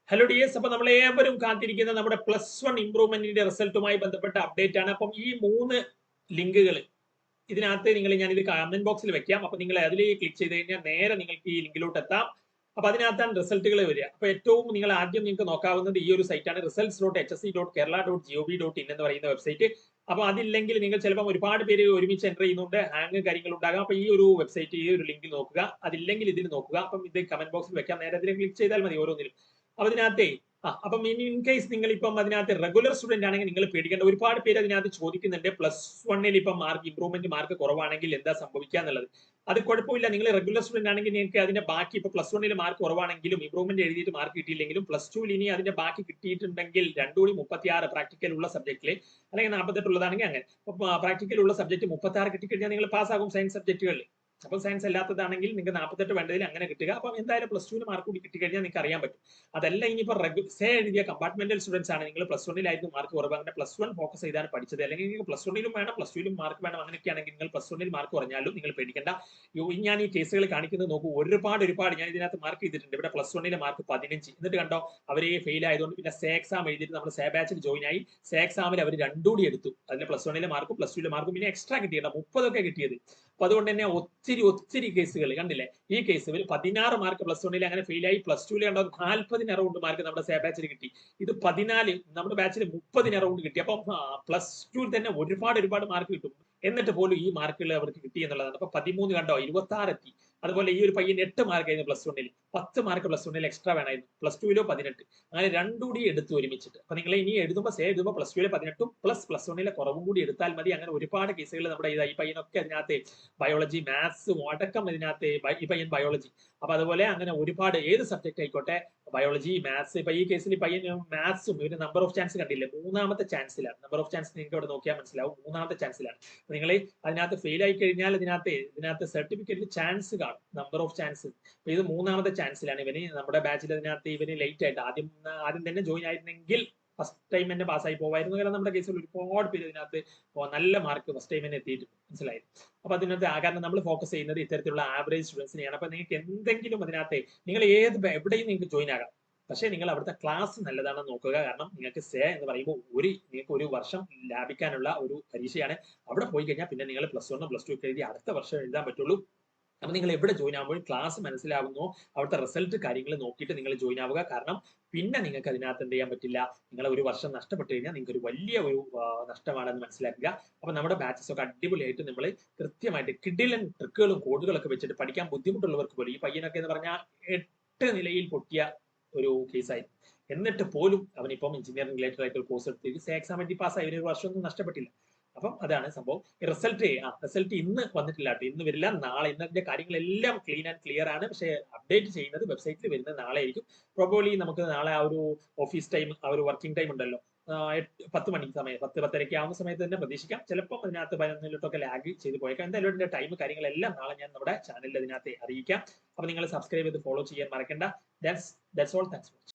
Hello dears, അപ്പൊ നമ്മൾ ഏവരും കാത്തിരിക്കുന്ന നമ്മുടെ +1 ഇംപ്രൂവ്മെന്റിന്റെ റിസൾട്ടുമായി ബന്ധപ്പെട്ട അപ്ഡേറ്റ് ആണ്. അപ്പം ഈ 3 ലിങ്കുകൾ ഇതിനകത്ത് ഞാൻ ഇത് കമന്റ് ബോക്സിൽ വെക്കാം. അപ്പൊ നിങ്ങൾ അതിലേക്ക് ക്ലിക്ക് ചെയ്ത് കഴിഞ്ഞാൽ നേരെ നിങ്ങൾക്ക് ഈ ലിങ്കിലോട്ട് എത്താം. അപ്പൊ അതിനകത്താണ് റിസൾട്ടുകൾ വരിക. അപ്പൊ ഏറ്റവും നിങ്ങൾ ആദ്യം നിങ്ങൾക്ക് നോക്കാവുന്നത് ഈ ഒരു സൈറ്റാണ്, results.hse.kerala.gov.in എന്ന് പറയുന്ന വെബ്സൈറ്റ്. അപ്പൊ അതില്ലെങ്കിൽ നിങ്ങൾ ചിലപ്പോൾ ഒരുപാട് പേര് ഒരുമിച്ച് എൻ്റർ ചെയ്യുന്നുണ്ട്, ഹാങ് കാര്യങ്ങൾ ഉണ്ടാകാം. അപ്പൊ ഈ ഒരു വെബ്സൈറ്റ്, ഈ ഒരു ലിങ്ക് നോക്കുക. അതില്ലെങ്കിൽ ഇതിൽ നോക്കുക. അപ്പം ഇത് കമന്റ് ബോക്സിൽ വെക്കാം, നേരെ അതിലേക്ക് ക്ലിക്ക് ചെയ്താൽ മതി ഓരോന്നിലും. അപ്പൊ അതിനകത്തെ അപ്പം ഇൻ കേസ് നിങ്ങൾ ഇപ്പം അതിനകത്ത് റെഗുലർ സ്റ്റുഡന്റ് ആണെങ്കിൽ നിങ്ങൾ പേടിക്കേണ്ട. ഒരുപാട് പേര് അതിനകത്ത് ചോദിക്കുന്നുണ്ട്, +1 ഇപ്പം മാർക്ക് ഇംപ്രൂവ്മെന്റ് മാർക്ക് കുറവാണെങ്കിൽ എന്താ സംഭവിക്കുക എന്നുള്ളത്. അത് കുഴപ്പമില്ല. നിങ്ങൾ റെഗുലർ സ്റ്റുഡന്റ് ആണെങ്കിൽ നിങ്ങൾക്ക് അതിന്റെ ബാക്കി ഇപ്പൊ +1 മാർക്ക് കുറവാണെങ്കിലും ഇംപ്രൂവ്മെന്റ് എഴുതിയിട്ട് മാർക്ക് കിട്ടിയില്ലെങ്കിലും +2 ഇനി അതിന്റെ ബാക്കി കിട്ടിയിട്ടുണ്ടെങ്കിൽ 2 കൂടി 36 പ്രാക്ടിക്കൽ ഉള്ള സബ്ജക്റ്റില്, അല്ലെങ്കിൽ 48 ഉള്ളതാണെങ്കിൽ അങ്ങനെ പ്രാക്ടിക്കൽ ഉള്ള സബ്ജക്ട് 36 കിട്ടിക്കഴിഞ്ഞാൽ നിങ്ങൾ പാസ്സാകും സയൻസ് സബ്ജക്റ്റുകളിൽ. അപ്പൊ സയൻസ് അല്ലാത്തതാണെങ്കിൽ നിങ്ങൾക്ക് 48 വേണ്ടതിൽ അങ്ങനെ കിട്ടുക. അപ്പം എന്തായാലും +2 മാർക്ക് കൂടി കിട്ടിക്കഴിഞ്ഞാൽ നിങ്ങൾക്ക് അറിയാൻ പറ്റും. അതല്ല ഇനിയിപ്പോ സേ എഴുതിയ കമ്പാർട്ട്മെന്റൽ സ്റ്റുഡൻസ് ആണ്, നിങ്ങൾ +1 മാർക്ക് കുറവ്, അങ്ങനെ +1 ഫോക്കസ് ചെയ്താണ് പഠിച്ചത്, അല്ലെങ്കിൽ നിങ്ങൾക്ക് +1 വേണം +2 മാർക്ക് വേണം, അങ്ങനെയൊക്കെയാണെങ്കിൽ നിങ്ങൾ +1 മാർക്ക് കുറഞ്ഞാലും നിങ്ങൾ പേടിക്കേണ്ട. ഞാൻ ഈ കേസുകൾ കാണിക്കുന്നത് നോക്കൂ, ഒരുപാട് ഞാൻ ഇതിനകത്ത് മാർക്ക് ചെയ്തിട്ടുണ്ട്. ഇവിടെ +1 മാർക്ക് 15, എന്നിട്ട് കണ്ടോ അവരെ ഫെയിൽ ആയതുകൊണ്ട് പിന്നെ സേ എക്സാം എഴുതിയിട്ട് നമ്മൾ സേ ബാച്ചിൽ ജോയിൻ ആയി. സേ എക്സാമിൽ അവർ 2 കൂടി എടുത്തു. അതിന് +1 മാർക്കും +2 മാർക്കും പിന്നെ എക്സ്ട്രാ കിട്ടിയിട്ടുണ്ട്, 30 കിട്ടിയത്. അപ്പൊ അതുകൊണ്ട് തന്നെ ഒത്തിരി കേസുകൾ കണ്ടില്ലേ. ഈ കേസുകൾ 16 മാർക്ക് +1 അങ്ങനെ ഫെയിൽ ആയി, +2 കണ്ടോ 40 അറൗണ്ട് മാർക്ക് നമ്മുടെ സേ ബാച്ചിൽ കിട്ടി. ഇത് 14 നമ്മുടെ ബാച്ചിൽ 30 അറൗണ്ട് കിട്ടി. അപ്പം +2 തന്നെ ഒരുപാട് മാർക്ക് കിട്ടും. എന്നിട്ട് പോലും ഈ മാർക്കുകൾ അവർക്ക് കിട്ടി എന്നുള്ളതാണ്. അപ്പൊ 13 കണ്ടോ 26 എത്തി. അതുപോലെ ഈ ഒരു പയ്യൻ 8 മാർക്ക് ആയിരുന്നു +1, 10 മാർക്ക് +1 എക്സ്ട്രാ വേണമായിരുന്നു, +2 18, അങ്ങനെ 2 കൂടി എടുത്തു ഒരുമിച്ചിട്ട്. അപ്പൊ നിങ്ങൾ ഇനി എഴുതുമ്പോൾ സേ എഴുതുമ്പോൾ +2 18 +1 കുറവും കൂടി എടുത്താൽ മതി. അങ്ങനെ ഒരുപാട് കേസുകൾ നമ്മുടെ ഈ പയ്യനൊക്കെ അതിനകത്ത് ബയോളജി, മാത്സ് അടക്കം ഇതിനകത്ത് ഈ പയ്യൻ ബയോളജി. അപ്പൊ അതുപോലെ അങ്ങനെ ഒരുപാട് ഏത് സബ്ജക്ട് ആയിക്കോട്ടെ, ബയോളജി, മാത്സ്. ഇപ്പൊ ഈ കേസിൽ പയ്യൻ മാത്സും ഒരു നമ്പർ ഓഫ് ചാൻസ് കണ്ടില്ലേ, 3ാമത്തെ ചാൻസിലാണ്. നമ്പർ ഓഫ് ചാൻസ് നിങ്ങൾക്ക് ഇവിടെ നോക്കിയാൽ മനസ്സിലാവും, 3ാമത്തെ ചാൻസിലാണ്. നിങ്ങൾ അതിനകത്ത് ഫെയിൽ ആയി കഴിഞ്ഞാൽ ഇതിനകത്ത് സർട്ടിഫിക്കറ്റിൽ ചാൻസ് കാണും, നമ്പർ ഓഫ് ചാൻസ്. അപ്പൊ ഇത് 3ാമത്തെ ചാൻസിലാണ്. ഇവന് നമ്മുടെ ബാച്ചിൽ അതിനകത്ത് ഇവന് ലേറ്റ് ആയിട്ട് ആദ്യം തന്നെ ജോയിൻ ആയിരുന്നെങ്കിൽ ഫസ്റ്റ് ടൈം തന്നെ പാസ്സായി പോവായിരുന്നു. കാരണം നമ്മുടെ കേസിൽ ഒരുപാട് പേര് ഇതിനകത്ത് നല്ല മാർക്ക് ഫസ്റ്റ് ടൈം തന്നെ എത്തിയിട്ടുണ്ട്, മനസ്സിലായി. അപ്പൊ അതിനകത്ത് കാരണം നമ്മൾ ഫോക്കസ് ചെയ്യുന്നത് ഇത്തരത്തിലുള്ള ആവറേജ് സ്റ്റുഡൻസിനെയാണ്. അപ്പൊ നിങ്ങൾക്ക് എന്തെങ്കിലും അതിനകത്ത് നിങ്ങൾ എവിടെയും നിങ്ങൾക്ക് ജോയിൻ ആകാം, പക്ഷേ നിങ്ങൾ അവിടുത്തെ ക്ലാസ് നല്ലതാണെന്ന് നോക്കുക. കാരണം നിങ്ങൾക്ക് സേ എന്ന് പറയുമ്പോൾ നിങ്ങൾക്ക് ഒരു വർഷം ലാഭിക്കാനുള്ള ഒരു പരീക്ഷയാണ്. അവിടെ പോയി കഴിഞ്ഞാൽ പിന്നെ നിങ്ങൾ +1 +2 ഒക്കെ എഴുതി അടുത്ത വർഷം എഴുതാൻ പറ്റുള്ളൂ. അപ്പൊ നിങ്ങൾ എവിടെ ജോയിൻ ആകുമ്പോൾ ക്ലാസ് മനസ്സിലാവുന്നോ, അവിടുത്തെ റിസൾട്ട് കാര്യങ്ങൾ നോക്കിയിട്ട് നിങ്ങൾ ജോയിൻ ആവുക. കാരണം പിന്നെ നിങ്ങൾക്ക് അതിനകത്ത് എന്ത് ചെയ്യാൻ പറ്റില്ല, നിങ്ങൾ ഒരു വർഷം നഷ്ടപ്പെട്ടു കഴിഞ്ഞാൽ നിങ്ങൾക്ക് ഒരു വലിയ ഒരു നഷ്ടമാണെന്ന് മനസ്സിലാക്കുക. അപ്പൊ നമ്മുടെ ബാച്ചസ് ഒക്കെ അടിപൊളിയായിട്ട് നമ്മൾ കൃത്യമായിട്ട് കിഡിലൻ ട്രിക്കുകളും കോഡുകളൊക്കെ വെച്ചിട്ട് പഠിക്കാൻ ബുദ്ധിമുട്ടുള്ളവർക്ക് പോലും, ഈ പയ്യനൊക്കെ എന്ന് പറഞ്ഞാൽ 8 നിലയിൽ പൊട്ടിയ ഒരു കേസായിരുന്നു. എന്നിട്ട് പോലും അവനിപ്പം എഞ്ചിനീയറിംഗ് റിലേറ്റഡ് ആയിട്ട് ഒരു കോഴ്സ് എടുത്തിട്ട് സേ എക്സാം എഴുതി പാസ്സായി, ഒരു വർഷമൊന്നും നഷ്ടപ്പെട്ടില്ല. അപ്പം അതാണ് സംഭവം. റിസൾട്ട് ഇന്ന് വന്നിട്ടില്ല കേട്ടോ, ഇന്ന് വരില്ല, നാളെ. ഇന്നതിന്റെ കാര്യങ്ങളെല്ലാം ക്ലീൻ ആൻഡ് ക്ലിയർ ആണ്. പക്ഷേ അപ്ഡേറ്റ് ചെയ്യുന്നത് വെബ്സൈറ്റിൽ വരുന്നത് നാളെ ആയിരിക്കും. പ്രോബബ്ലി നമുക്ക് നാളെ ആ ഒരു ഓഫീസ് ടൈം, ആ ഒരു വർക്കിംഗ് ടൈം ഉണ്ടല്ലോ, 10 മണി സമയം, 10-10:30 ആവുന്ന സമയത്ത് തന്നെ പ്രതീക്ഷിക്കാം. ചിലപ്പോൾ അതിനകത്ത് 11 ലാഗ് ചെയ്ത് പോയേക്കാം. എന്തായാലും ഇതിന്റെ ടൈം കാര്യങ്ങളെല്ലാം നാളെ ഞാൻ നമ്മുടെ ചാനലിൽ അതിനകത്ത് അറിയിക്കാം. അപ്പൊ നിങ്ങൾ സബ്സ്ക്രൈബ് ചെയ്ത് ഫോളോ ചെയ്യാൻ മറക്കണ്ട. That's all. താങ്ക്സ്.